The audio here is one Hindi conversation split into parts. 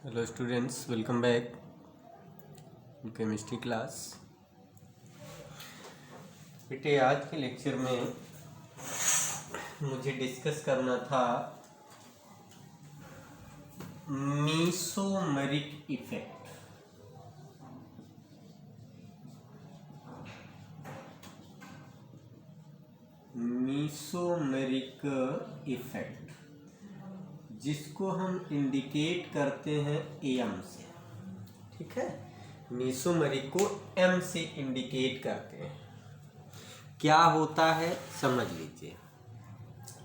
Hello students, welcome back in chemistry class. बेटे, आज के लेक्चर में मुझे डिस्कस करना था मीसोमेरिक इफेक्ट। मीसोमेरिक इफेक्ट जिसको हम इंडिकेट करते हैं एम से। ठीक है, मीसोमेरिक को एम से इंडिकेट करते हैं। क्या होता है समझ लीजिए।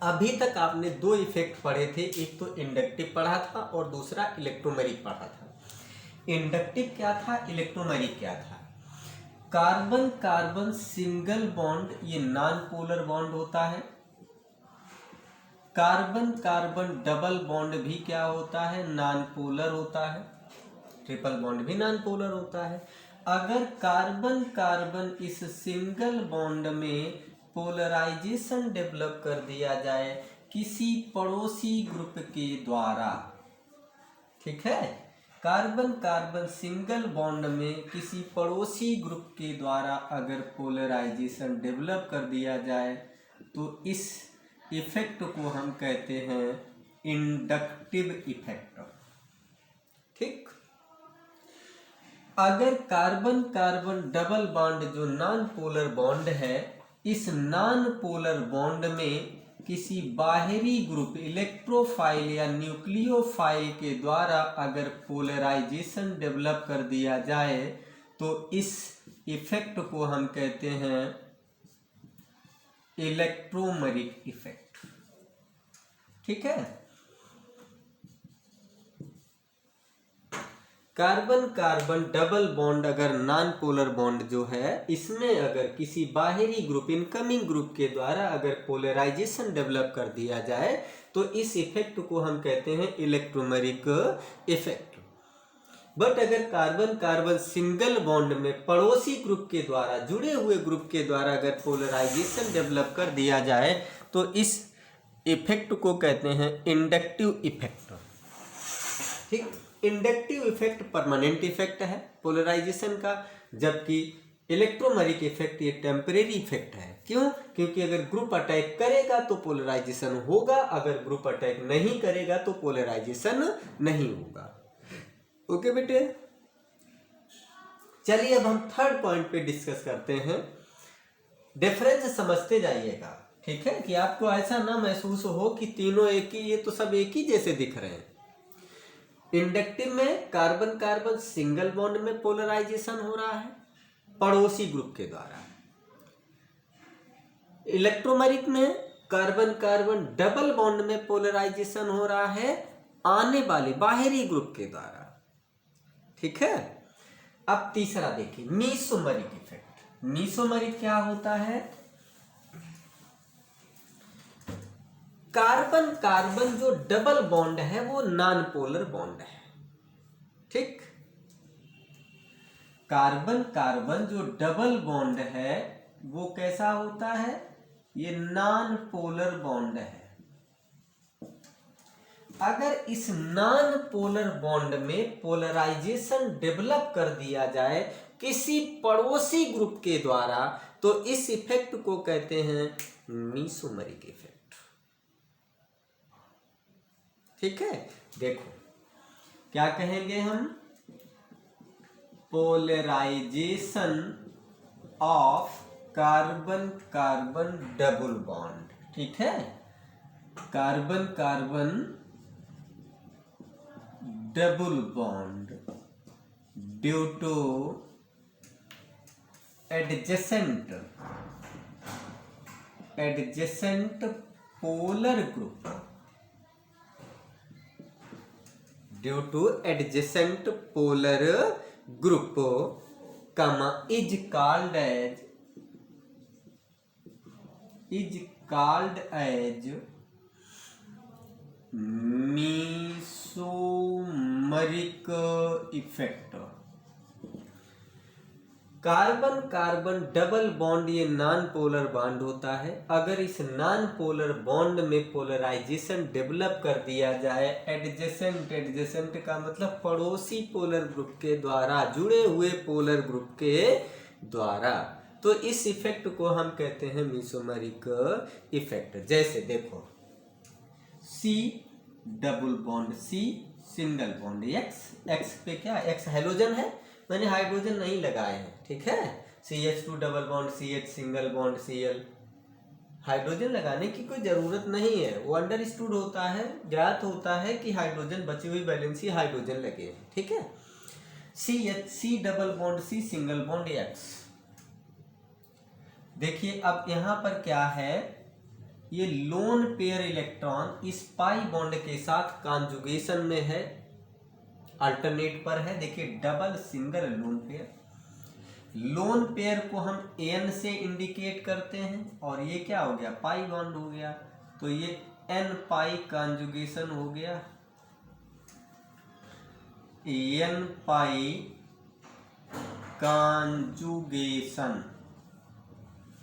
अभी तक आपने दो इफेक्ट पढ़े थे, एक तो इंडक्टिव पढ़ा था और दूसरा इलेक्ट्रोमेरिक पढ़ा था। इंडक्टिव क्या था, इलेक्ट्रोमेरिक क्या था? कार्बन कार्बन सिंगल बॉन्ड, ये नॉन पोलर बॉन्ड होता है। कार्बन कार्बन डबल बॉन्ड भी क्या होता है, नॉन पोलर होता है। ट्रिपल बॉन्ड भी नॉन पोलर होता है। अगर कार्बन कार्बन इस सिंगल बॉन्ड में पोलराइजेशन डेवलप कर दिया जाए किसी पड़ोसी ग्रुप के द्वारा, ठीक है, कार्बन कार्बन सिंगल बॉन्ड में किसी पड़ोसी ग्रुप के द्वारा अगर पोलराइजेशन डेवलप कर दिया जाए तो इस इफेक्ट को हम कहते हैं इंडक्टिव इफेक्ट। ठीक, अगर कार्बन कार्बन डबल बॉन्ड जो नॉन पोलर बॉन्ड है, इस नॉन पोलर बॉन्ड में किसी बाहरी ग्रुप इलेक्ट्रोफाइल या न्यूक्लियोफाइल के द्वारा अगर पोलराइजेशन डेवलप कर दिया जाए तो इस इफेक्ट को हम कहते हैं इलेक्ट्रोमेरिक इफेक्ट। ठीक है, कार्बन कार्बन डबल बॉन्ड अगर नॉन पोलर बॉन्ड जो है, इसमें अगर किसी बाहरी ग्रुप इनकमिंग ग्रुप के द्वारा अगर पोलराइजेशन डेवलप कर दिया जाए तो इस इफेक्ट को हम कहते हैं इलेक्ट्रोमेरिक इफेक्ट। बट अगर कार्बन कार्बन सिंगल बॉन्ड में पड़ोसी ग्रुप के द्वारा, जुड़े हुए ग्रुप के द्वारा अगर पोलराइजेशन डेवलप कर दिया जाए तो इस इफेक्ट को कहते हैं इंडक्टिव इफेक्ट। ठीक, इंडक्टिव इफेक्ट परमानेंट इफेक्ट है पोलराइजेशन का, जबकि इलेक्ट्रोमेरिक इफेक्ट ये टेम्परेरी इफेक्ट है। क्यों? क्योंकि अगर ग्रुप अटैक करेगा तो पोलराइजेशन होगा, अगर ग्रुप अटैक नहीं करेगा तो पोलराइजेशन नहीं होगा। ओके बेटे, चलिए अब हम थर्ड पॉइंट पे डिस्कस करते हैं। डिफरेंस समझते जाइएगा, ठीक है, कि आपको ऐसा ना महसूस हो कि तीनों एक ही, ये तो सब एक ही जैसे दिख रहे हैं। इंडक्टिव में कार्बन कार्बन सिंगल बॉन्ड में पोलराइजेशन हो रहा है पड़ोसी ग्रुप के द्वारा। इलेक्ट्रोमेरिक में कार्बन कार्बन डबल बॉन्ड में पोलराइजेशन हो रहा है आने वाले बाहरी ग्रुप के द्वारा। ठीक है, अब तीसरा देखिए, मीसोमेरिक इफेक्ट। मीसोमेरिक क्या होता है? कार्बन कार्बन जो डबल बॉन्ड है वो नॉन पोलर बॉन्ड है। ठीक, कार्बन कार्बन जो डबल बॉन्ड है वो कैसा होता है? ये नॉन पोलर बॉन्ड है। अगर इस नॉन पोलर बॉन्ड में पोलराइजेशन डेवलप कर दिया जाए किसी पड़ोसी ग्रुप के द्वारा तो इस इफेक्ट को कहते हैं मीसोमेरिक इफेक्ट। ठीक है, देखो क्या कहेंगे हम? Polarization of carbon carbon double bond. ठीक है, carbon carbon double bond due to adjacent polar group, due to adjacent polar group, comma is called as mesomeric effect। Carbon carbon double bond ये नॉन पोलर बॉन्ड होता है। अगर इस नॉन पोलर बॉन्ड में पोलराइजेशन डेवलप कर दिया जाए एडजेसेंट, एडजेसेंट का मतलब पड़ोसी पोलर ग्रुप के द्वारा, जुड़े हुए पोलर ग्रुप के द्वारा, तो इस इफेक्ट को हम कहते हैं मेसोमेरिक इफेक्ट। जैसे देखो C double bond C, single bond X, X पे क्या, X हैलोजन है, मैंने हाइड्रोजन नहीं लगाए हैं, ठीक है। CH2 double bond CH, single bond Cl, hydrogen लगाने की कोई जरूरत नहीं है, वो अंडरस्टूड होता है, ज्ञात होता है कि हाइड्रोजन बची हुई वैलेंसी हाइड्रोजन लगे हैं, ठीक है। C double bond C, single bond X। देखिए अब यहां पर क्या है, ये लोन पेयर इलेक्ट्रॉन इस पाई बॉन्ड के साथ कॉन्जुगेशन में है, अल्टरनेट पर है। देखिए double single lone pair, lone pair को हम N से इंडिकेट करते हैं, और ये क्या हो गया, पाई बॉन्ड हो गया, तो ये N पाई कॉन्जुगेशन हो गया, N पाई कॉन्जुगेशन,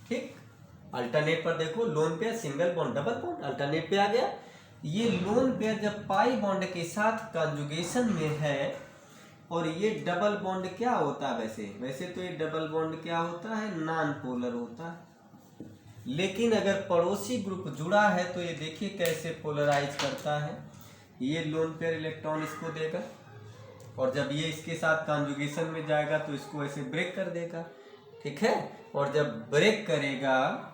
ठीक। अल्टरनेट पर देखो lone pair single bond double bond, alternate पे आ गया। ये लोन पेयर जब पाई बॉन्ड के साथ कॉन्जुगेशन में है, और ये डबल बॉन्ड क्या होता है, वैसे तो ये डबल बॉन्ड क्या होता है, नॉन पोलर होता है, लेकिन अगर पड़ोसी ग्रुप जुड़ा है तो ये देखिए कैसे पोलराइज करता है। ये लोन पेयर इलेक्ट्रॉन इसको देगा, और जब ये इसके साथ कॉन्जुगेशन में जाएगा तो इसको ऐसे ब्रेक कर देगा, ठीक है। और जब ब्रेक करेगा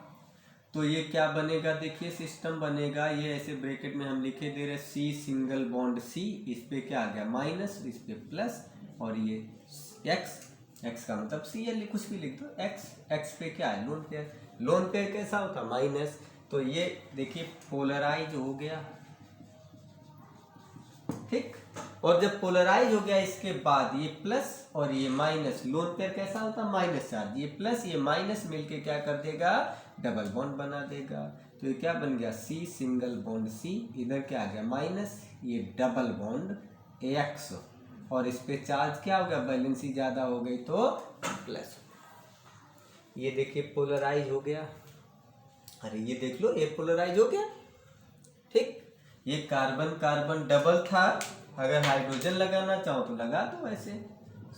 तो ये क्या बनेगा, देखिए सिस्टम बनेगा, ये ऐसे ब्रैकेट में हम लिखे दे रहे C सिंगल बॉन्ड C, इस पे क्या आ गया माइनस, इस पे प्लस, और ये X का मतलब Cl, कुछ भी लिख दो, X पे क्या है, लोन पेयर, लोन पेयर कैसा होता माइनस, तो ये देखिए पोलराइज हो गया, ठीक। और जब पोलराइज हो गया इसके बाद ये प्लस और ये माइनस, लोन पेयर कैसा होता है माइनस चार्ज, ये प्लस ये माइनस मिलके क्या कर देगा, डबल बॉन्ड बना देगा। तो ये क्या बन गया, C सिंगल बॉन्ड C, इधर क्या आ गया माइनस, ये डबल बॉन्ड X, और इस पे चार्ज क्या हो गया, वैलेंसी ज्यादा हो गई तो प्लस। ये देखिए पोलराइज हो गया, अरे ये देख लो ये पोलराइज हो गया, ठीक। ये कार्बन कार्बन डबल था, अगर हाइड्रोजन लगाना चाहो तो लगा दो ऐसे,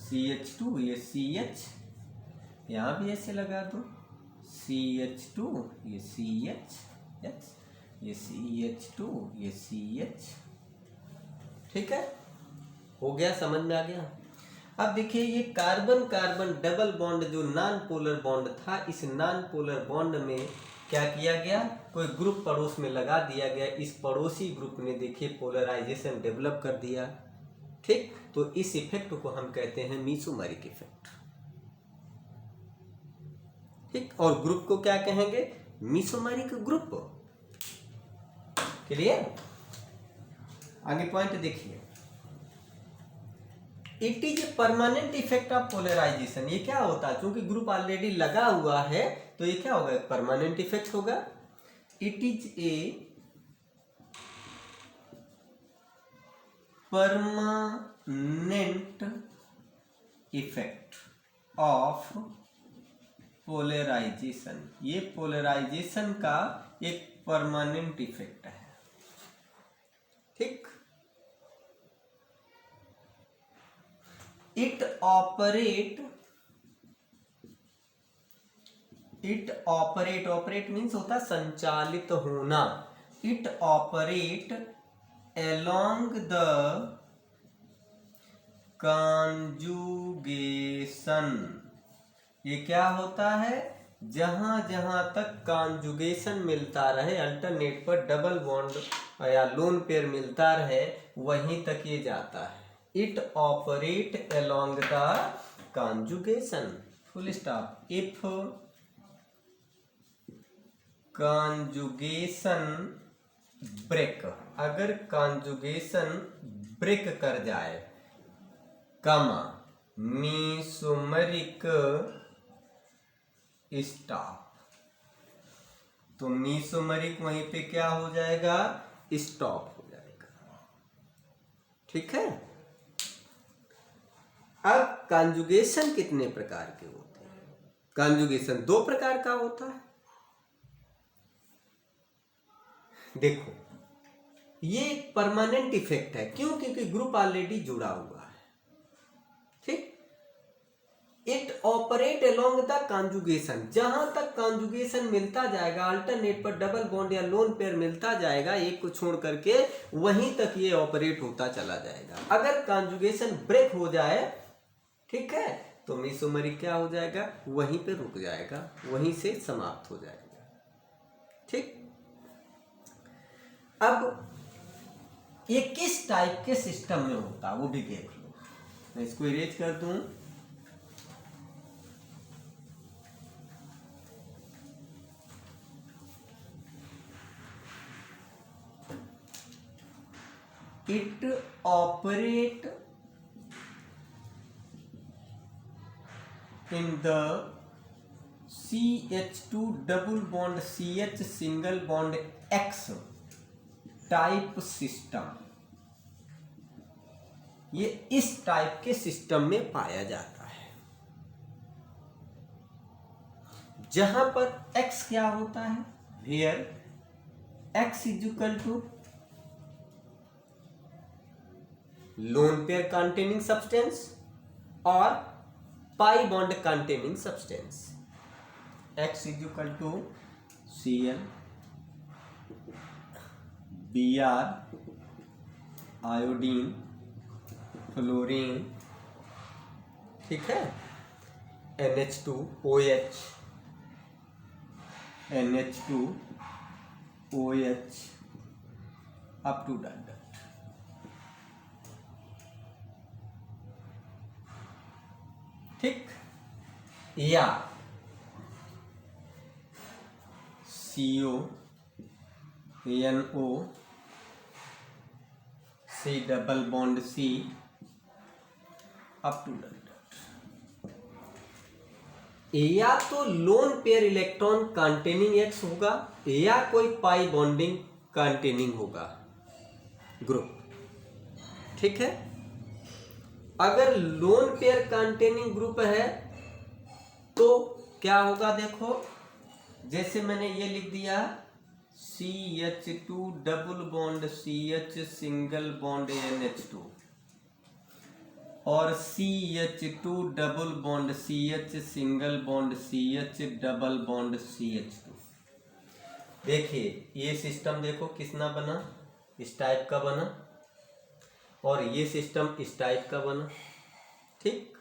CH2, ये CH, यहाँ भी ऐसे लगा दो, CH2, ये CH, ये CH2, ये CH, ठीक है, हो गया, समझ में आ गया। अब देखिए ये कार्बन कार्बन डबल बॉन्ड जो नॉन पोलर बॉन्ड था, इस नॉन पोलर बॉन्ड में क्या किया गया, कोई ग्रुप पड़ोस में लगा दिया गया, इस पड़ोसी ग्रुप ने देखिए पोलराइजेशन डेवलप कर दिया, ठीक। तो इस इफेक्ट को हम कहते हैं मेसोमेरिक इफेक्ट, ठीक। और ग्रुप को क्या कहेंगे, मेसोमेरिक ग्रुप, क्लियर। आगे पॉइंट देखिए, it is a permanent effect of polarization. ये क्या होता है, क्योंकि ग्रुप ऑलरेडी लगा हुआ है तो ये क्या होगा, परमानेंट इफेक्ट होगा। It is a permanent effect of polarization, ये पोलराइजेशन का एक परमानेंट इफेक्ट है, ठीक। इट ऑपरेट मीन्स होता संचालित होना, it operate along the conjugation, ये क्या होता है, जहां जहां तक कॉन्जुगेशन मिलता रहे, अल्टरनेट पर डबल बॉन्ड या लोन पेयर मिलता रहे, वहीं तक ये जाता है। It operate along the conjugation, full stop. If conjugation break, अगर कॉन्जुगेशन ब्रेक कर जाए, कमा मेसोमेरिक स्टॉप, तो मेसोमेरिक वहीं पे क्या हो जाएगा, स्टॉप हो जाएगा, ठीक है। अब कॉन्जुगेशन कितने प्रकार के होते हैं, कॉन्जुगेशन दो प्रकार का होता है। देखो ये एक परमानेंट इफेक्ट है, क्यों? क्योंकि ग्रुप ऑलरेडी जुड़ा हुआ है, ठीक। It operate along the conjugation, जहां तक कॉन्जुगेशन मिलता जाएगा, अल्टरनेट पर डबल बॉन्ड या लोन पेयर मिलता जाएगा एक को छोड़ करके, वहीं तक ये ऑपरेट होता चला जाएगा। अगर कॉन्जुगेशन ब्रेक हो जाए, ठीक है, तो मेसोमरी क्या हो जाएगा? वहीं पे रुक जाएगा, वहीं से समाप्त हो जाएगा, ठीक। अब ये किस टाइप के सिस्टम में होता है वो भी देख लो। मैं इसको इरेज कर दूं। It operate in the CH2 double bond CH single bond X type system. ये इस टाइप के सिस्टम में पाया जाता है, जहां पर X क्या होता है? Where X is equal to lone pair containing substance और pi bond containing substance. X is equal to Cl Br iodine fluorine, ठीक है, NH2 OH NH2 OH up to dot, ठीक। या CO NO C double bond C up to dot. या तो lone pair electron containing X होगा या कोई पाई बॉन्डिंग कंटेनिंग होगा ग्रुप, ठीक है। अगर लोन पेयर कंटेनिंग ग्रुप है तो क्या होगा? देखो जैसे मैंने ये लिख दिया CH2 double bond CH single bond NH2 और CH2 double bond CH single bond CH double bond CH2। देखिए ये सिस्टम देखो किसना बना, इस टाइप का बना, और ये सिस्टम इस टाइप का बना, ठीक।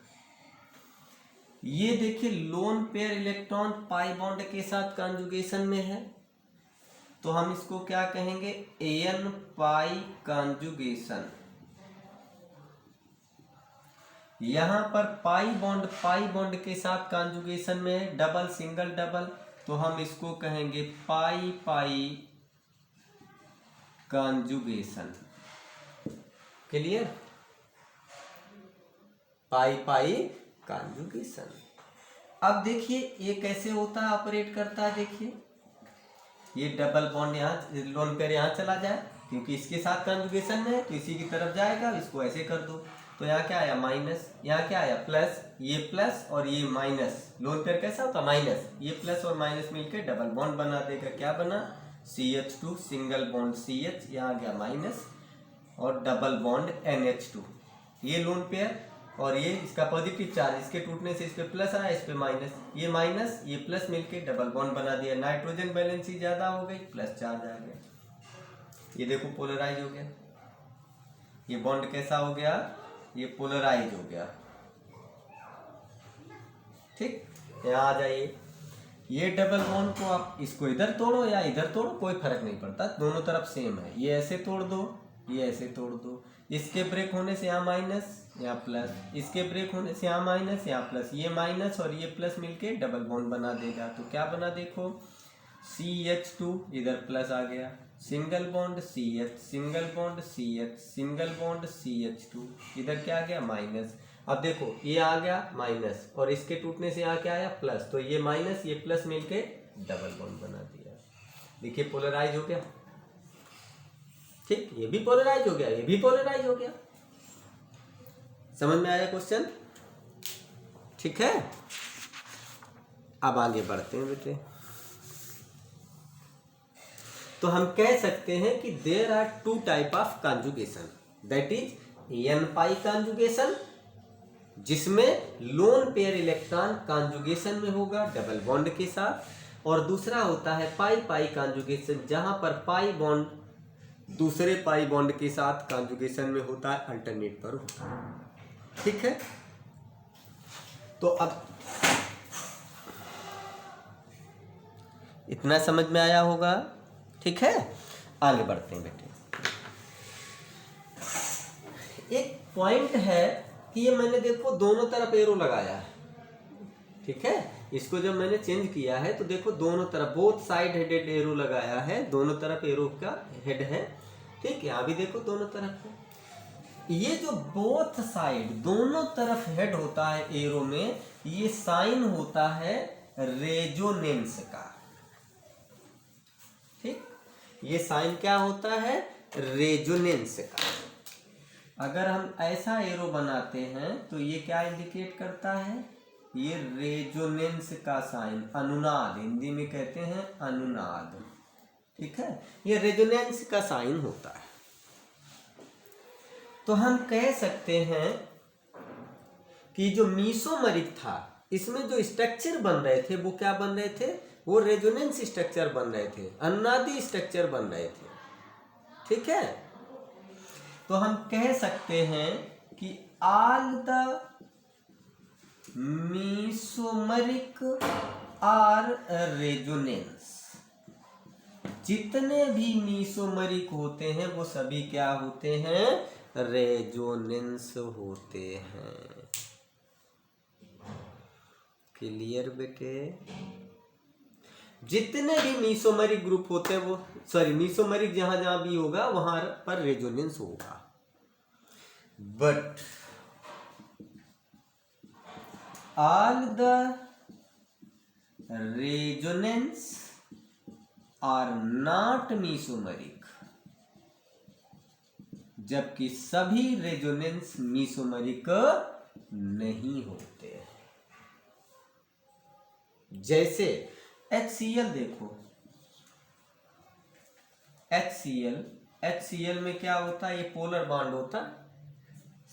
ये देखिए loan pair electron pi bond के साथ कॉन्जुगेशन में है, तो हम इसको क्या कहेंगे? N pi conjugation. यहां पर पाई बॉन्ड के साथ कॉन्जुगेशन में है, डबल सिंगल डबल, तो हम इसको कहेंगे पाई पाई कॉन्जुगेशन। क्लियर? पाई पाई कॉन्जुगेशन। अब देखिए ये कैसे होता है, ऑपरेट करता है। देखिए ये डबल बॉन्ड यहाँ लोन पेयर यहाँ चला जाए, क्योंकि इसके साथ कॉन्जुगेशन में है तो इसी की तरफ जाएगा, इसको ऐसे कर दो, तो यहाँ क्या आया? माइनस। यहाँ क्या आया? प्लस। ये प्लस और ये माइनस, लोन पेयर कैसा होता? माइनस। ये प्लस और माइनस मिलकर डबल बॉन्ड बना देगा। क्या बना? CH2 सिंगल बॉन्ड CH, यहाँ गया माइनस, और डबल बॉन्ड NH2। ये लोन पेयर और ये इसका पॉजिटिव चार्ज, इसके टूटने से इस पे प्लस आया, इस पे माइनस, ये माइनस ये प्लस मिलके डबल बॉन्ड बना दिया। नाइट्रोजन बैलेंस ही ज्यादा हो गई, प्लस चार्ज आ गया। ये देखो पोलराइज हो गया, ये बॉन्ड कैसा हो गया? ये पोलराइज हो गया, ठीक। यहाँ आ जाइए, ये डबल बॉन्ड को आप इसको इधर तोड़ो या इधर तोड़ो, कोई फर्क नहीं पड़ता, दोनों तरफ सेम है। ये ऐसे तोड़ दो, ये ऐसे तोड़ दो, इसके ब्रेक होने से यहाँ माइनस यहाँ प्लस, इसके ब्रेक होने से यहाँ माइनस यहाँ प्लस, ये माइनस और ये प्लस मिलके डबल बॉन्ड बना देगा। तो क्या बना? देखो CH2 इधर प्लस आ गया, single bond CH single bond CH single bond CH2, इधर क्या आ गया? माइनस। अब देखो ये आ गया माइनस और इसके टूटने से यहाँ क्या आया? प्लस, तो ये माइनस ये प्लस मिलके डबल बॉन्ड बना दिया। देखिए पोलराइज हो गया, ठीक। ये भी पोलराइज हो गया, ये भी पोलराइज हो गया। समझ में आया क्वेश्चन? ठीक है। अब आगे बढ़ते हैं बेटे। तो हम कह सकते हैं कि there are two type of conjugation, that is n pi conjugation, जिसमें लोन पेयर इलेक्ट्रॉन कॉन्जुगेशन में होगा डबल बॉन्ड के साथ, और दूसरा होता है पाई पाई कॉन्जुगेशन, जहां पर पाई बॉन्ड दूसरे पाई बॉन्ड के साथ कॉन्जुगेशन में होता है, अल्टरनेट पर होता है। ठीक है, तो अब इतना समझ में आया होगा। ठीक है, आगे बढ़ते हैं बेटे। एक पॉइंट है कि ये मैंने देखो दोनों तरफ एरो लगाया है। ठीक है, इसको जब मैंने चेंज किया है तो देखो दोनों तरफ बोथ साइड हेडेड एरो लगाया है, दोनों तरफ एरो का हेड है। ठीक है, यहाँ भी देखो दोनों तरफ है। ये जो बोथ साइड दोनों तरफ हेड होता है एरो में, ये साइन होता है रेजोनेंस का। ठीक, ये साइन क्या होता है? रेजोनेंस का। अगर हम ऐसा एरो बनाते हैं तो ये क्या इंडिकेट करता है? ये रेजोनेंस का साइन, अनुनाद, हिंदी में कहते हैं अनुनाद। ठीक है, ये रेजोनेंस का साइन होता है। तो हम कह सकते हैं कि जो मीसोमरिक था, इसमें जो स्ट्रक्चर बन रहे थे वो क्या बन रहे थे? वो रेजोनेंस स्ट्रक्चर बन रहे थे, अनुनादी स्ट्रक्चर बन रहे थे। ठीक है, तो हम कह सकते हैं कि ऑल द मीसोमरिक आर रेजोनेंस, जितने भी मीसोमरिक होते हैं वो सभी क्या होते हैं? रेजोनेंस होते हैं। क्लियर बेटे? जितने भी मीसोमरिक ग्रुप होते हैं वो, सॉरी, मीसोमरिक जहां जहां भी होगा वहां पर रेजोनेंस होगा। But all the resonance are not mesomeric, जबकि सभी रेजोनेंस मीसोमरिक नहीं होते। जैसे HCl देखो, HCl में क्या होता है? ये पोलर बॉन्ड होता है।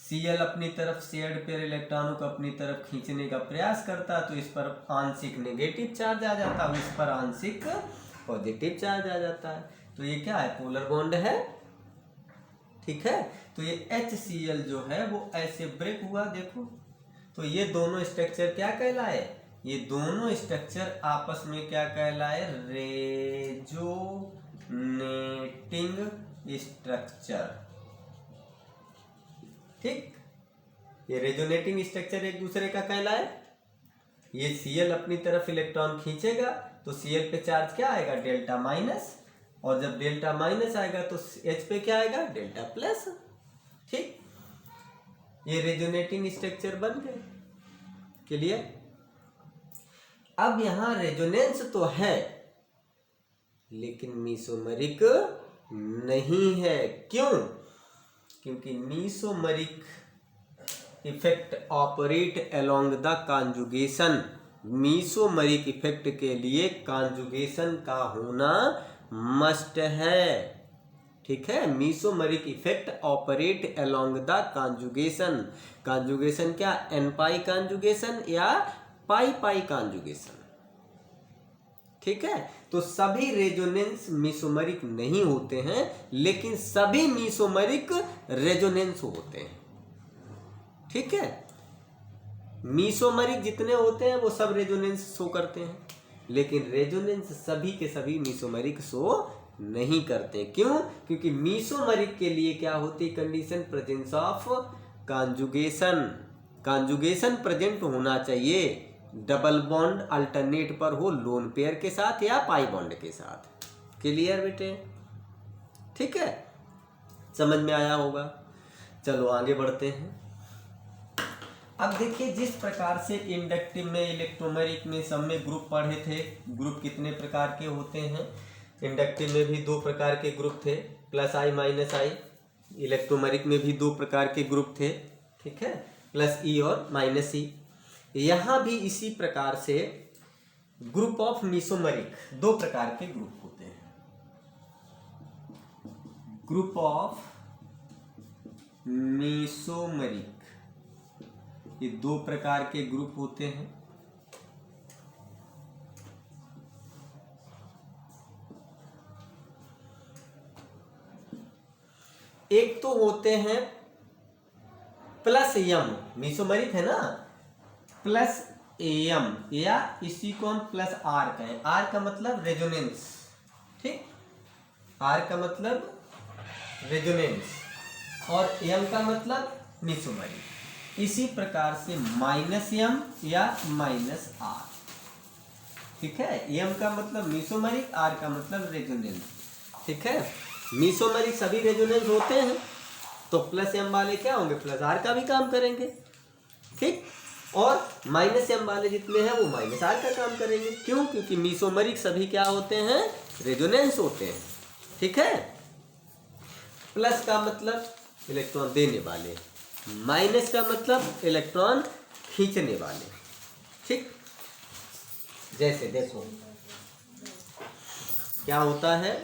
Cl अपनी तरफ शेयर्ड पेयर इलेक्ट्रॉनों को अपनी तरफ खींचने का प्रयास करता है, तो इस पर आंशिक नेगेटिव चार्ज आ जाता है, इस पर आंशिक पॉजिटिव चार्ज आ जाता है। तो ये क्या है? पोलर बॉन्ड है। ठीक है, तो ये HCl जो है वो ऐसे ब्रेक हुआ, देखो। तो ये दोनों स्ट्रक्चर क्या कहलाए? ये दोनों स्ट्रक्चर आपस में क्या कहलाए? Resonating structure. ठीक, ये रेजोनेटिंग स्ट्रक्चर एक दूसरे का कहलाए। ये Cl अपनी तरफ इलेक्ट्रॉन खींचेगा तो Cl पे चार्ज क्या आएगा? डेल्टा माइनस, और जब डेल्टा माइनस आएगा तो H पे क्या आएगा? Delta plus. ठीक, ये रेजोनेटिंग स्ट्रक्चर बन गए। क्लियर? अब यहां रेजोनेंस तो है लेकिन मीसोमरिक नहीं है। क्यों? क्योंकि mesomeric effect operate along the conjugation. Mesomeric effect के लिए कॉन्जुगेशन का होना मस्ट है। ठीक है, mesomeric effect operate along the conjugation. Conjugation क्या? एन पाई कॉन्जुगेशन या पाई पाई कॉन्जुगेशन। ठीक है, तो सभी रेजोनेंस मीसोमरिक नहीं होते हैं, लेकिन सभी मीसोमरिक रेजोनेंस होते हैं। ठीक है, मीसोमरिक जितने होते हैं वो सब रेजोनेंस शो करते हैं, लेकिन रेजोनेंस सभी के सभी मीसोमरिक शो नहीं करते। क्यों? क्योंकि मीसोमरिक के लिए क्या होती है condition? Presence of conjugation. Conjugation present होना चाहिए, डबल बॉन्ड अल्टरनेट पर हो, लोन पेयर के साथ या पाई बॉन्ड के साथ। क्लियर बेटे? ठीक है, समझ में आया होगा। चलो आगे बढ़ते हैं। अब देखिए, जिस प्रकार से इंडक्टिव में, इलेक्ट्रोमेरिक में, सब में ग्रुप पढ़े थे, ग्रुप कितने प्रकार के होते हैं। इंडक्टिव में भी 2 प्रकार के ग्रुप थे, प्लस आई माइनस आई। इलेक्ट्रोमेरिक में भी 2 प्रकार के ग्रुप थे। ठीक है, प्लस ई और माइनस ई। यहाँ भी इसी प्रकार से ग्रुप ऑफ मीसोमरिक, दो प्रकार के ग्रुप होते हैं। ग्रुप ऑफ मीसोमरिक, ये दो प्रकार के ग्रुप होते हैं। एक तो होते हैं प्लस एम, मीसोमरिक है ना, प्लस एम, या इसी को हम प्लस आर कहें। आर का मतलब रेजोनेंस, ठीक, आर का मतलब रेजोनेंस और एम का मतलब मीसोमरिक। इसी प्रकार से माइनस एम या माइनस आर, ठीक है। एम का मतलब मीसोमरिक, आर का मतलब रेजोनेंस, ठीक है। मीसोमरिक सभी रेजोनेंस होते हैं, तो प्लस एम वाले क्या होंगे, प्लस आर का भी काम करेंगे, ठीक। और माइनस एम वाले जितने हैं वो माइनस आर का काम करेंगे। क्यों? क्योंकि मीसोमरिक सभी क्या होते हैं, रेजोनेंस होते हैं, ठीक है। प्लस का मतलब इलेक्ट्रॉन देने वाले, माइनस का मतलब इलेक्ट्रॉन खींचने वाले, ठीक। जैसे देखो क्या होता है,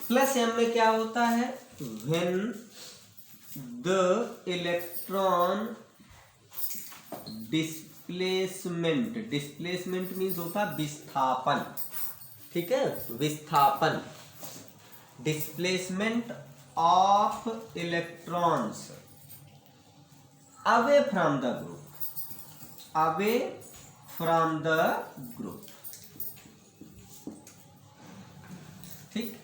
प्लस एम में क्या होता है, when the electron displacement, displacement means होता है विस्थापन, ठीक है, विस्थापन, displacement of electrons away from the group, away from the group, ठीक,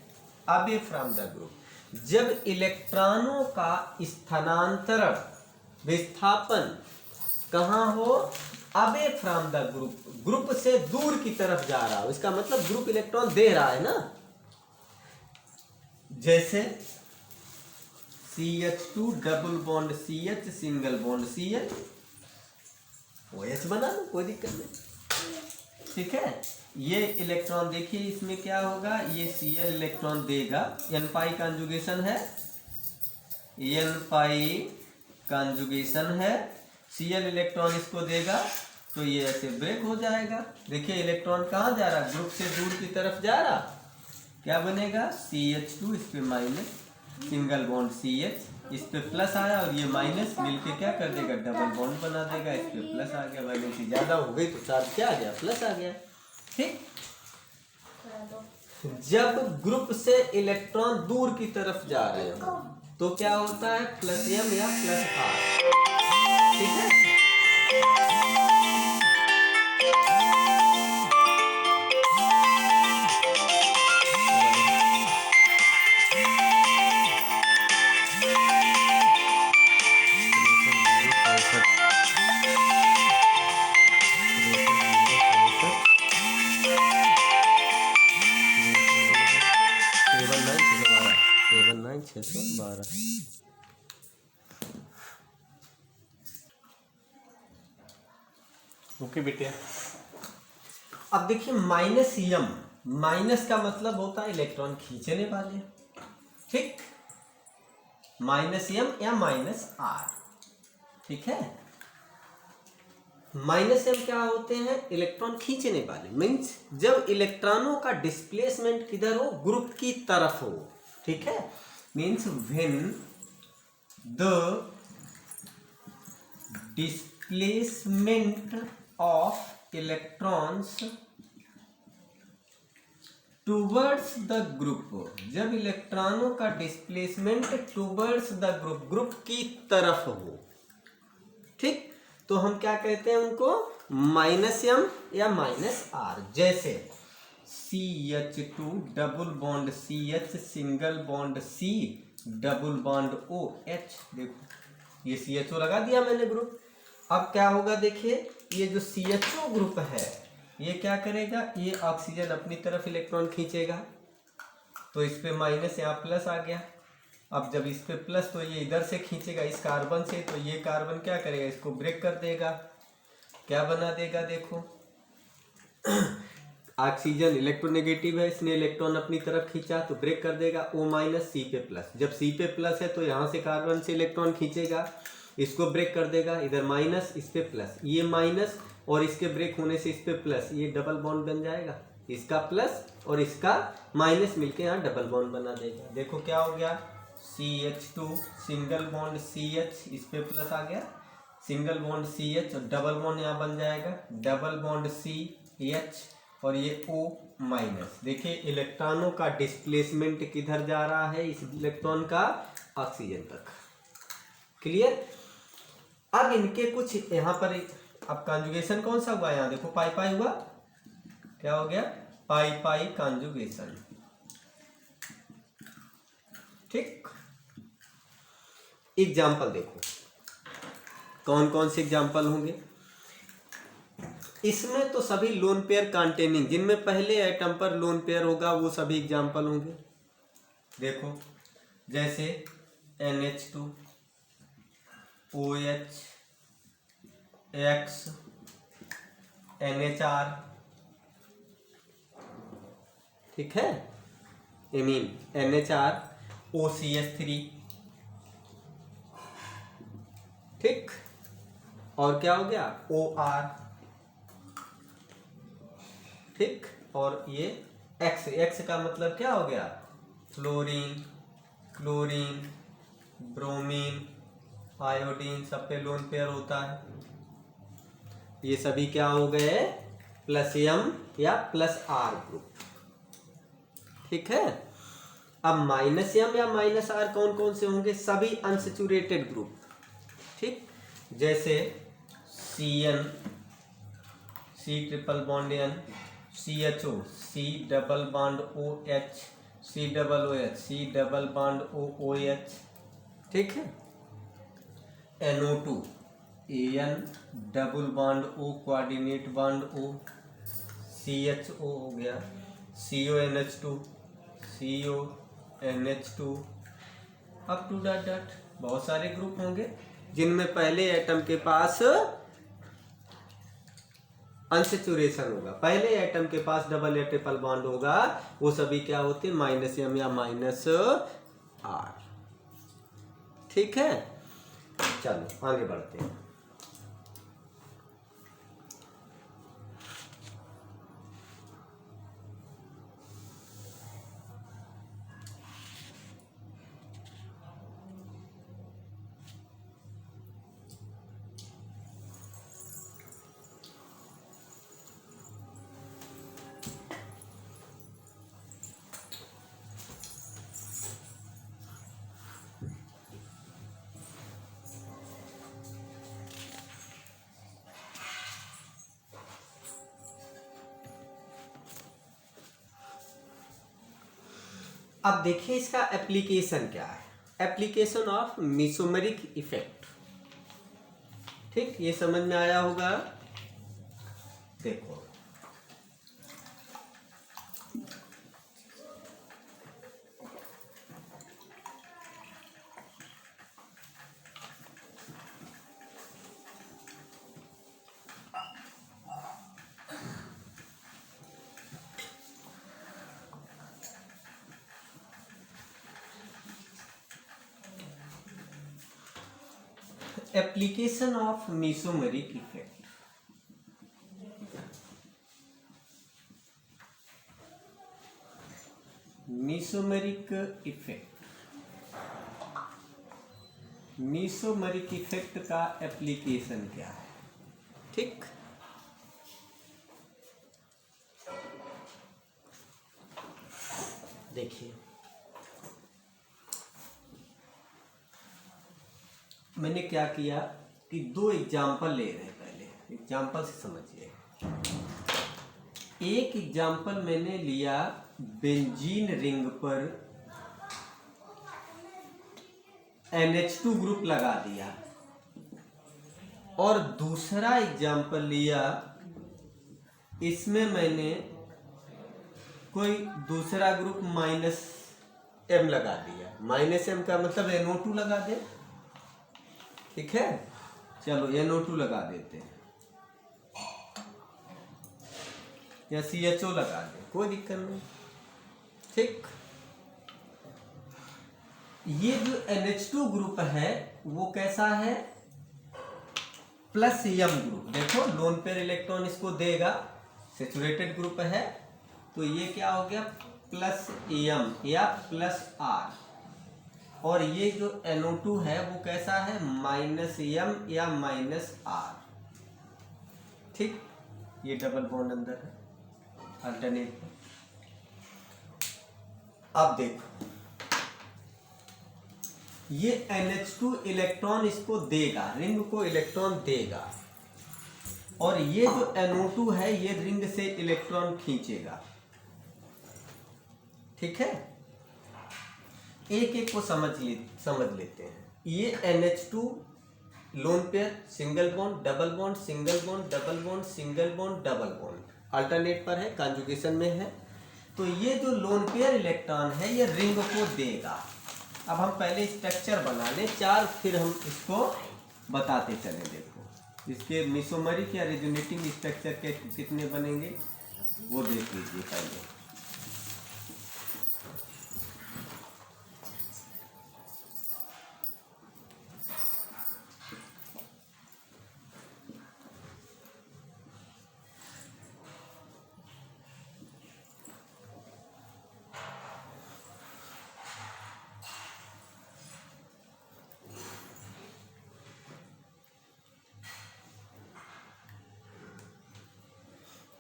अवे फ्रॉम द ग्रुप। जब इलेक्ट्रॉनों का स्थानांतरण, विस्थापन कहाँ हो, away from the group, group से दूर की तरफ जा रहा हो, इसका मतलब ग्रुप इलेक्ट्रॉन दे रहा है ना। जैसे CH2 double bond CH single bond Cl, OH बना लो, कोई दिक्कत नहीं, ठीक है। ये इलेक्ट्रॉन देखिए इसमें क्या होगा, ये Cl इलेक्ट्रॉन देगा, n पाई कॉन्जुगेशन है, n पाई कॉन्जुगेशन है, Cl इलेक्ट्रॉन इसको देगा तो ये ऐसे ब्रेक हो जाएगा। देखिए इलेक्ट्रॉन कहाँ जा रहा, ग्रुप से दूर की तरफ जा रहा, क्या बनेगा, CH2, इस पे माइनस, सिंगल बॉन्ड CH, इस पे प्लस आया और ये माइनस मिलके क्या कर देगा, डबल बॉन्ड बना देगा, इस पे प्लस आ गया, वैलेंसी ज्यादा हो गई तो चार्ज क्या आ गया, प्लस आ गया, ठीक। जब ग्रुप से इलेक्ट्रॉन दूर की तरफ जा रहे हो तो क्या होता है, प्लस एम या प्लस आर, ठीक है। ओके बेटे, अब देखिए माइनस एम, माइनस का मतलब होता है इलेक्ट्रॉन खींचने वाले, ठीक, माइनस एम या माइनस आर, ठीक है। माइनस एम क्या होते हैं, इलेक्ट्रॉन खींचने वाले, मीन्स जब इलेक्ट्रॉनों का डिस्प्लेसमेंट किधर हो, ग्रुप की तरफ हो, ठीक है। Means when the displacement of electrons towards the group, जब इलेक्ट्रॉनों का displacement towards the group, group की तरफ हो, ठीक, तो हम क्या कहते हैं उनको, माइनस एम या माइनस आर। जैसे CH2 double bond CH single bond C double bond OH, देखो ये CHO लगा दिया मैंने ग्रुप। अब क्या होगा, देखिए ये जो CHO ग्रुप है ये क्या करेगा, ये ऑक्सीजन अपनी तरफ इलेक्ट्रॉन खींचेगा, तो इस पे माइनस यहाँ प्लस आ गया। अब जब इस पे प्लस तो ये इधर से खींचेगा इस कार्बन से, तो ये कार्बन क्या करेगा, इसको ब्रेक कर देगा, क्या बना देगा, देखो ऑक्सीजन इलेक्ट्रोनेगेटिव है, इसने इलेक्ट्रॉन अपनी तरफ खींचा तो ब्रेक कर देगा, O माइनस C पे प्लस। जब C पे प्लस है तो यहाँ से कार्बन से इलेक्ट्रॉन खींचेगा, इसको ब्रेक कर देगा, इधर माइनस इस पे प्लस, ये माइनस और इसके ब्रेक होने से इस पे प्लस, ये डबल बॉन्ड बन जाएगा, इसका प्लस और इसका माइनस मिलके यहाँ डबल बॉन्ड बना देगा। देखो क्या हो गया, CH2 सिंगल बॉन्ड CH, इस पे प्लस आ गया, सिंगल बॉन्ड CH और डबल बॉन्ड यहाँ बन जाएगा, डबल बॉन्ड CH और ये O माइनस। देखिए इलेक्ट्रॉनों का डिस्प्लेसमेंट किधर जा रहा है, इस इलेक्ट्रॉन का ऑक्सीजन तक। क्लियर। अब इनके कुछ यहाँ पर अब कॉन्जुगेशन कौन सा हुआ, यहाँ देखो पाई पाई हुआ, क्या हो गया, पाई पाई कॉन्जुगेशन। ठीक। एग्जाम्पल देखो कौन कौन से एग्जाम्पल होंगे इसमें, तो सभी लोन पेयर कंटेनिंग, जिनमें पहले एटम पर लोन पेयर होगा वो सभी एग्जाम्पल होंगे। देखो जैसे NH2 OH X NHR, ठीक है, एमीन NHR OCH3, ठीक, और क्या हो गया OR, ठीक, और ये X का मतलब क्या हो गया, फ्लोरीन, क्लोरीन, ब्रोमीन, आयोडीन, सब पे लोन पेयर होता है। ये सभी क्या हो गए, प्लस M या प्लस R ग्रुप। ठीक है। अब माइनस M या माइनस R कौन कौन से होंगे, सभी अनसेचुरेटेड ग्रुप। ठीक, जैसे CN C triple bond N, CHO C double bond OH, C double OH C double bond OH, ठीक है, NO2 AN double bond O coordinate bond O, CHO हो गया, CONH2 CONH2 up to dot dot, बहुत सारे ग्रुप होंगे जिनमें पहले एटम के पास अनसेचुरेशन होगा, पहले एटम के पास डबल या ट्रिपल बॉन्ड होगा, वो सभी क्या होते, माइनस M या माइनस R। ठीक है, चलो आगे बढ़ते हैं। अब देखिए इसका एप्लीकेशन क्या है, एप्लीकेशन ऑफ मेसोमेरिक इफेक्ट। ठीक, ये समझ में आया होगा। देखो application of mesomeric effect. Mesomeric effect, mesomeric effect का एप्लीकेशन क्या है। ठीक, देखिए मैंने क्या किया कि दो एग्जाम्पल ले रहे हैं, पहले एग्जाम्पल से समझिए। एक एग्जाम्पल मैंने लिया बेंजीन रिंग पर NH2 ग्रुप लगा दिया, और दूसरा एग्जाम्पल लिया, इसमें मैंने कोई दूसरा ग्रुप माइनस M लगा दिया। माइनस M का मतलब NO2 लगा दे। ठीक है, चलो NO2 लगा देते हैं या CHO लगा दे, कोई दिक्कत नहीं। ठीक, ये जो NH2 ग्रुप है वो कैसा है, प्लस यम ग्रुप, देखो लोन पेयर इलेक्ट्रॉन इसको देगा, सेचुरेटेड ग्रुप है, तो ये क्या हो गया प्लस यम या प्लस आर, और ये जो NO2 है वो कैसा है माइनस यम या माइनस आर। ठीक, ये डबल बॉन्ड अंदर है अल्टरनेट। अब देखो ये NH2 इलेक्ट्रॉन इसको देगा, रिंग को इलेक्ट्रॉन देगा, और ये जो NO2 है ये रिंग से इलेक्ट्रॉन खींचेगा। ठीक है, एक एक को समझ लेते हैं। ये NH2 lone pair, single bond double bond, single bond double bond, single bond double bond, alternate पर है, कॉन्जुगेशन में है। तो ये जो लोन पेयर इलेक्ट्रॉन है ये रिंग को देगा। अब हम पहले स्ट्रक्चर बना लें चार, फिर हम इसको बताते चलें। देखो इसके मेसोमेरिक या रेजोनेटिंग स्ट्रक्चर के कितने बनेंगे वो देख लीजिए पहले।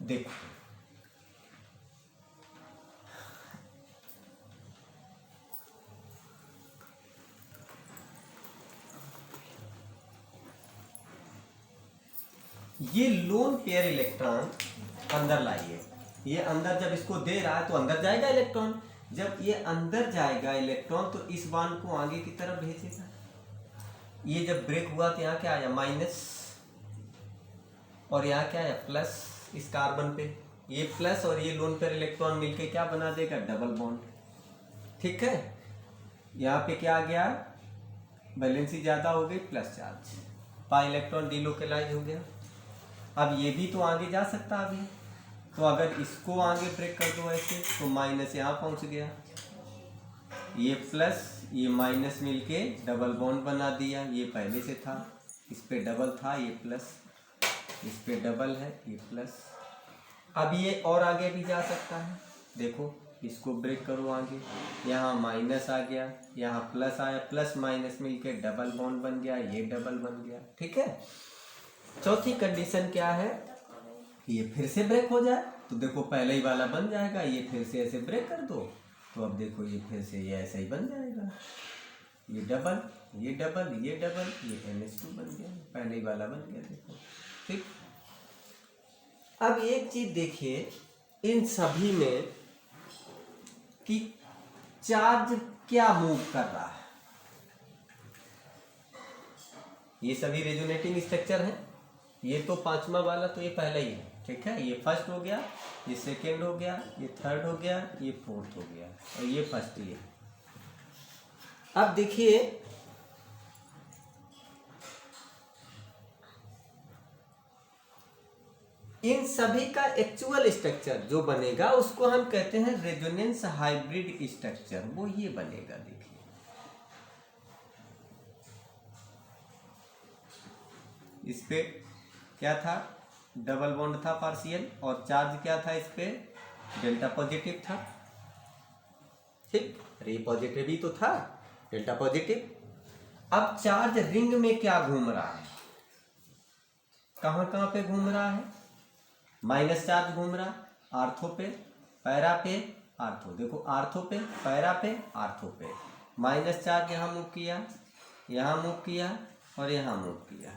देखो ये लोन पेयर इलेक्ट्रॉन अंदर लाइए, ये अंदर जब इसको दे रहा है तो अंदर जाएगा इलेक्ट्रॉन, जब ये अंदर जाएगा इलेक्ट्रॉन तो इस बॉन्ड को आगे की तरफ भेजेगा। ये जब ब्रेक हुआ तो यहाँ क्या आया माइनस, और यहाँ क्या आया प्लस, इस कार्बन पे ये प्लस और ये लोन पेयर इलेक्ट्रॉन मिलके क्या बना देगा डबल बॉन्ड। ठीक है, यहाँ पे क्या आ गया वैलेंसी ज्यादा हो गई प्लस चार्ज, पाई इलेक्ट्रॉन डिलोकेलाइज हो गया। अब ये भी तो आगे जा सकता अभी, तो अगर इसको आगे ब्रेक कर दो ऐसे तो माइनस यहाँ पहुंच गया, ये प्लस ये माइनस मिलके डबल बॉन्ड बना दिया। ये पहले से था, इस पे डबल था, ये प्लस, इस पे डबल है, ये प्लस। अब ये और आगे भी जा सकता है, देखो इसको ब्रेक करो आगे, यहाँ माइनस आ गया, यहाँ प्लस आया, प्लस माइनस मिलके डबल बॉन्ड बन गया, ये डबल बन गया। ठीक है, चौथी कंडीशन क्या है, ये फिर से ब्रेक हो जाए तो देखो पहले ही वाला बन जाएगा, ये फिर से ऐसे ब्रेक कर दो तो अब देखो ये फिर से ये ऐसा ही बन जाएगा, ये डबल, ये डबल, ये डबल, ये NH2 बन गया, पहले ही वाला बन गया। देखो ठीक, अब एक चीज देखिए इन सभी में कि चार्ज क्या मूव कर रहा है। ये सभी रेजोनेटिंग स्ट्रक्चर है, ये तो पांचवा वाला तो ये पहला ही है। ठीक है, ये फर्स्ट हो गया, ये सेकेंड हो गया, ये थर्ड हो गया, ये फोर्थ हो गया, और ये फर्स्ट ये। अब देखिए इन सभी का एक्चुअल स्ट्रक्चर जो बनेगा उसको हम कहते हैं रेजोनेंस हाइब्रिड स्ट्रक्चर, वो ये बनेगा। देखिए इस पे क्या था डबल बॉन्ड था पार्शियल, और चार्ज क्या था इस पे डेल्टा पॉजिटिव था। ठीक, अरे पॉजिटिव ही तो था, डेल्टा पॉजिटिव। अब चार्ज रिंग में क्या घूम रहा है, कहां कहां पे घूम रहा है, माइनस चार्ज घूम रहा आर्थो पे, पैरा पे, आर्थो। देखो आर्थो पे, पैरा पे, आर्थो पे। माइनस चार्ज यहाँ मूव किया, यहाँ मूव किया, और यहाँ मूव किया,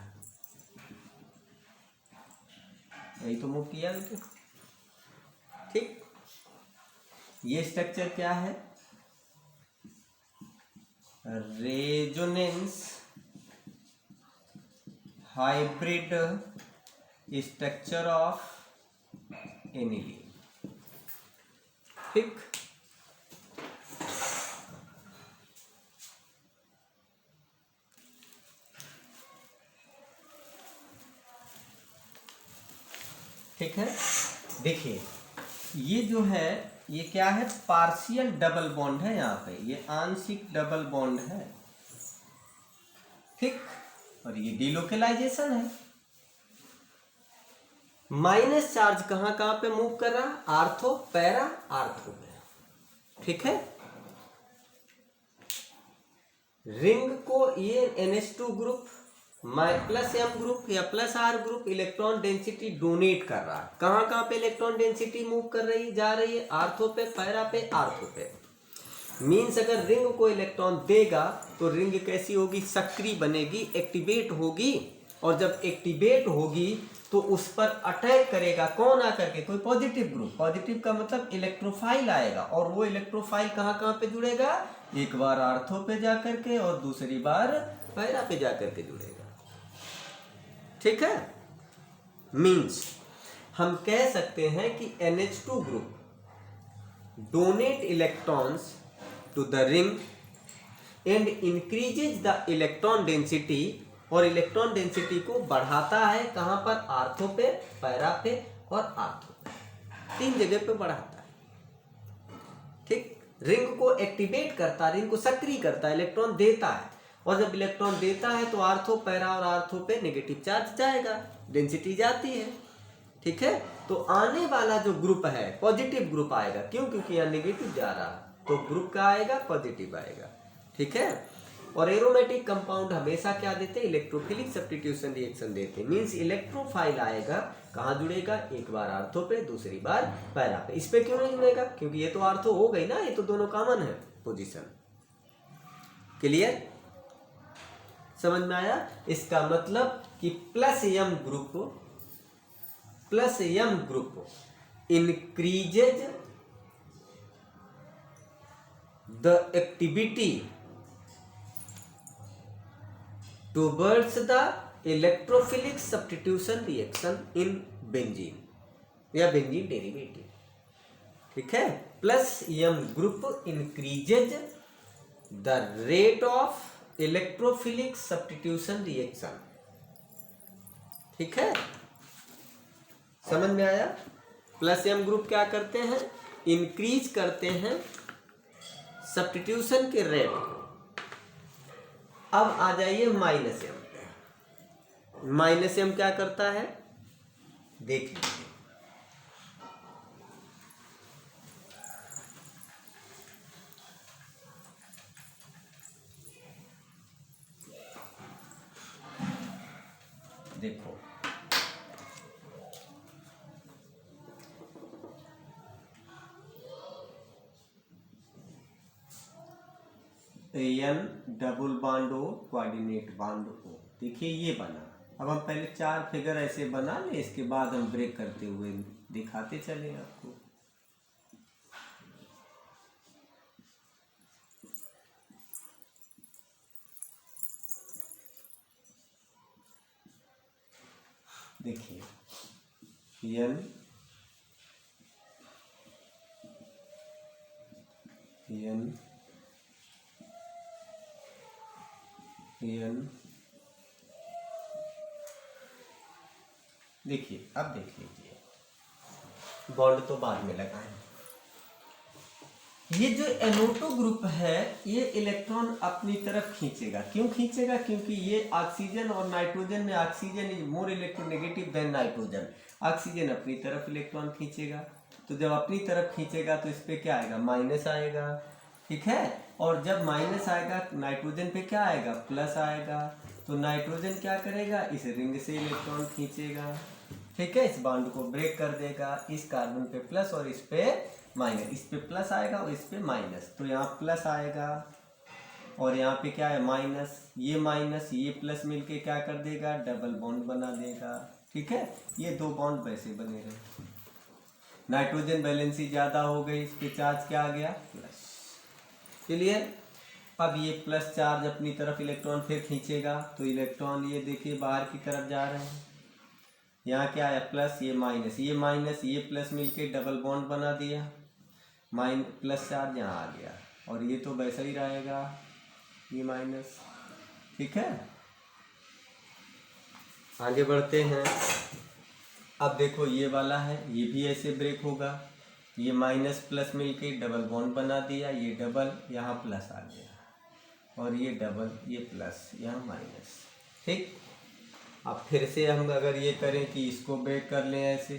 यही तो मूव किया। ठीक, ये स्ट्रक्चर क्या है, resonance hybrid structure of aniline. ठीक, ठीक है, देखिए ये जो है ये क्या है पार्शियल डबल बॉन्ड है, यहाँ पे ये आंशिक डबल बॉन्ड है। ठीक, और ये डिलोकेलाइजेशन है, माइनस चार्ज कहाँ कहाँ पे मूव कर रहा है? आर्थो, पैरा, आर्थो पे। ठीक है, रिंग को ये NH2 group plus M group या plus R group electron density donate कर रहा है। कहाँ कहाँ पे इलेक्ट्रॉन डेंसिटी मूव कर रही जा रही है? आर्थो पे, पैरा पे, आर्थो पे। मीन्स अगर रिंग को इलेक्ट्रॉन देगा तो रिंग कैसी होगी? सक्रिय बनेगी, एक्टिवेट होगी। और जब एक्टिवेट होगी तो उस पर अटैक करेगा कौन आकर के? कोई पॉजिटिव ग्रुप। पॉजिटिव का मतलब इलेक्ट्रोफाइल आएगा, और वो इलेक्ट्रोफाइल कहाँ कहाँ पे जुड़ेगा? एक बार आर्थो पे जाकर के और दूसरी बार पैरा पे जाकर के जुड़ेगा। ठीक है, मीन्स हम कह सकते हैं कि NH2 group donate electrons to the ring and increases the electron density, और इलेक्ट्रॉन डेंसिटी को बढ़ाता है कहां पर? आर्थो पे, पैरा पे और आर्थो पे, 3 जगह पे बढ़ाता है। ठीक, रिंग को एक्टिवेट करता है, रिंग को सक्रिय करता है, इलेक्ट्रॉन देता है, और जब इलेक्ट्रॉन देता है तो आर्थो, पैरा और आर्थो पे नेगेटिव चार्ज जाएगा, डेंसिटी जाती है। ठीक है, तो आने वाला जो ग्रुप है पॉजिटिव ग्रुप आएगा। क्यों? क्योंकि यहाँ नेगेटिव जा रहा है, तो ग्रुप का आएगा पॉजिटिव आएगा। ठीक है, और एरोमेटिक कंपाउंड हमेशा क्या देते हैं? इलेक्ट्रोफिलिक सब्स्टिट्यूशन रिएक्शन देते हैं। मींस इलेक्ट्रोफाइल आएगा, कहाँ जुड़ेगा? एक बार आर्थो पे, दूसरी बार पैरा पे। इस पे क्यों नहीं जुड़ेगा? क्योंकि ये तो आर्थो हो गई ना, ये तो दोनों कॉमन है पोजीशन। क्लियर? समझ में आया? इसका मतलब कि plus M group increases the activity towards the electrophilic substitution reaction in benzene या बेंजीन डेरिवेटिव। ठीक है, plus M group increases the rate of electrophilic substitution reaction. ठीक है, समझ में आया? प्लस M ग्रुप क्या करते हैं? इंक्रीज करते हैं सब्स्टिट्यूशन के रेट को। अब आ जाइए माइनस M पे। माइनस M क्या करता है? देख लीजिए, देखो N double bond O, coordinate bond O। देखिए ये बना। अब हम पहले 4 फिगर ऐसे बना ले, इसके बाद हम ब्रेक करते हुए दिखाते चले आपको। देखिए N देखिए, अब देख लीजिए, बॉन्ड तो बाद में लगाएं। ये जो NO2 ग्रुप है ये इलेक्ट्रॉन अपनी तरफ खींचेगा। क्यों खींचेगा? क्योंकि ये ऑक्सीजन और नाइट्रोजन में oxygen is more electronegative than nitrogen. Oxygen अपनी तरफ इलेक्ट्रॉन खींचेगा, तो जब अपनी तरफ खींचेगा तो इस पे क्या आएगा? माइनस आएगा। ठीक है, और जब माइनस आएगा नाइट्रोजन पे क्या आएगा? प्लस आएगा। तो नाइट्रोजन क्या करेगा? इस रिंग से इलेक्ट्रॉन खींचेगा। ठीक है, इस बॉन्ड को ब्रेक कर देगा, इस कार्बन पे प्लस और इस पे माइनस। इस पे प्लस आएगा और इस पे माइनस, तो यहाँ प्लस आएगा और यहाँ पे क्या है? माइनस। ये प्लस मिलके क्या कर देगा? डबल बॉन्ड बना देगा। ठीक है, ये 2 बॉन्ड वैसे बने रहे। नाइट्रोजन वैलेंसी ज्यादा हो गई, इस पे चार्ज क्या आ गया? प्लस। क्लियर? अब ये प्लस चार्ज अपनी तरफ इलेक्ट्रॉन फिर खींचेगा, तो इलेक्ट्रॉन ये देखिए बाहर की तरफ जा रहे हैं। यहाँ क्या है? प्लस, ये माइनस, ये प्लस मिलके डबल बॉन्ड बना दिया, प्लस चार्ज यहाँ आ गया, और ये तो वैसा ही रहेगा, ये माइनस। ठीक है, आगे बढ़ते हैं। अब देखो ये वाला है, ये भी ऐसे ब्रेक होगा। ये माइनस प्लस मिलके डबल बॉन्ड बना दिया, ये डबल, यहाँ प्लस आ गया, और ये डबल, ये प्लस, यहाँ माइनस। ठीक, अब फिर से हम अगर ये करें कि इसको ब्रेक कर लें ऐसे,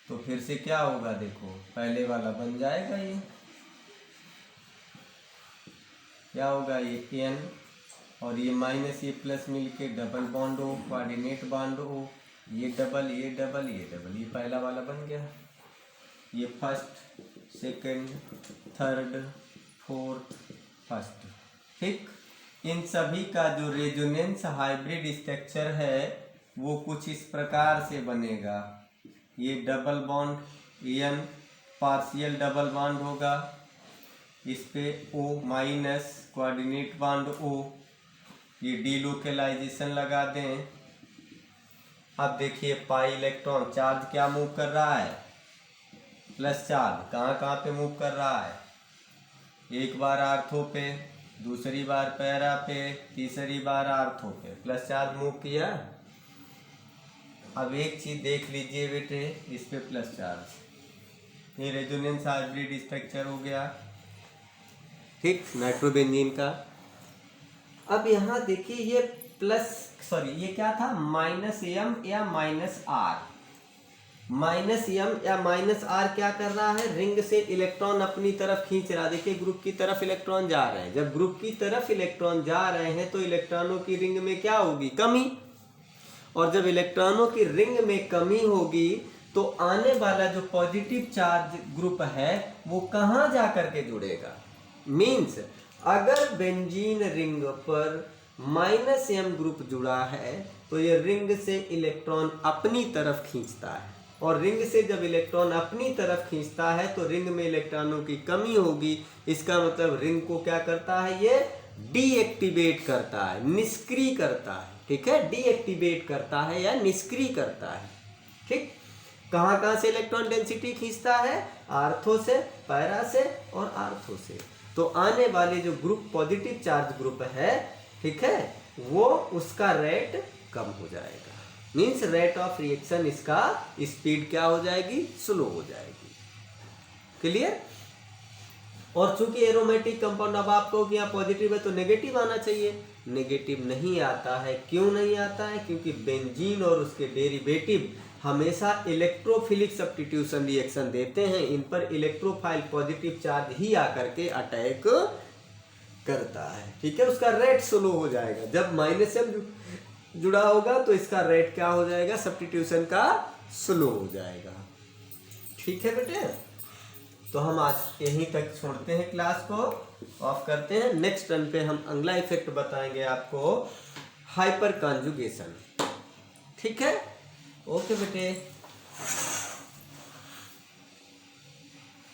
तो फिर से क्या होगा, देखो पहले वाला बन जाएगा, ये क्या होगा, ये n और ये माइनस ये प्लस मिलके डबल बॉन्ड हो, कोऑर्डिनेट बॉन्ड हो, ये डबल ये डबल ये डबल, ये पहला वाला बन गया। ये first, second, third, fourth, first, ठीक। इन सभी का जो रेजोनेंस हाइब्रिड स्ट्रक्चर है वो कुछ इस प्रकार से बनेगा। ये double bond n partial double bond होगा, इस पे O minus coordinate bond O, ये डीलोकेलाइजेशन लगा दें। अब देखिए पाई इलेक्ट्रॉन चार्ज क्या मूव कर रहा है, प्लस चार्ज कहाँ कहाँ पे मूव कर रहा है, एक बार आर्थो पे, दूसरी बार पैरा पे, तीसरी बार आर्थो पे, प्लस चार्ज मूव किया। अब एक चीज देख लीजिए बेटे, इस पे प्लस चार्ज, ये रेजोनेंस हाइब्रिड स्ट्रक्चर हो गया, ठीक, नाइट्रोबेंजीन का। अब यहाँ देखिए ये ये क्या था, माइनस एम या माइनस आर, माइनस एम या माइनस आर क्या कर रहा है, रिंग से इलेक्ट्रॉन अपनी तरफ खींच रहा है। देखिए ग्रुप की तरफ इलेक्ट्रॉन जा रहे हैं, जब ग्रुप की तरफ इलेक्ट्रॉन जा रहे हैं तो इलेक्ट्रॉनों की रिंग में क्या होगी, कमी, और जब इलेक्ट्रॉनों की रिंग में कमी होगी तो आने वाला जो पॉजिटिव चार्ज ग्रुप है वो कहाँ जा करके जुड़ेगा। मीन्स अगर बेंजीन रिंग पर माइनस एम ग्रुप जुड़ा है तो ये रिंग से इलेक्ट्रॉन अपनी तरफ खींचता है, और रिंग से जब इलेक्ट्रॉन अपनी तरफ खींचता है तो रिंग में इलेक्ट्रॉनों की कमी होगी। इसका मतलब रिंग को क्या करता है, ये डीएक्टिवेट करता है, निष्क्रिय करता है, ठीक है, डीएक्टिवेट करता है या निष्क्रिय करता है, ठीक। कहाँ कहाँ से इलेक्ट्रॉन डेंसिटी खींचता है, आर्थो से, पैरा से और आर्थो से। तो आने वाले जो ग्रुप पॉजिटिव चार्ज ग्रुप है, ठीक है, वो उसका रेट कम हो जाएगा, मीन्स रेट ऑफ रिएक्शन, इसका स्पीड क्या हो जाएगी, स्लो हो जाएगी। क्लियर। और चूंकि एरोमेटिक कंपाउंड, अब आप कहो कि यहाँ पॉजिटिव है तो नेगेटिव आना चाहिए, नेगेटिव नहीं आता है। क्यों नहीं आता है, क्योंकि बेंजीन और उसके डेरिवेटिव हमेशा इलेक्ट्रोफिलिक सब्स्टिट्यूशन रिएक्शन देते हैं, इन पर इलेक्ट्रोफाइल पॉजिटिव चार्ज ही आकर के अटैक करता है, ठीक है। उसका रेट स्लो हो जाएगा, जब माइनस एम जुड़ा होगा तो इसका रेट क्या हो जाएगा, सब्स्टिट्यूशन का स्लो हो जाएगा, ठीक है बेटे। तो हम आज यहीं तक छोड़ते हैं, क्लास को ऑफ करते हैं। नेक्स्ट टर्न पे हम अगला इफेक्ट बताएंगे आपको, हाइपर कॉन्जुगेशन, ठीक है। ओके बेटे।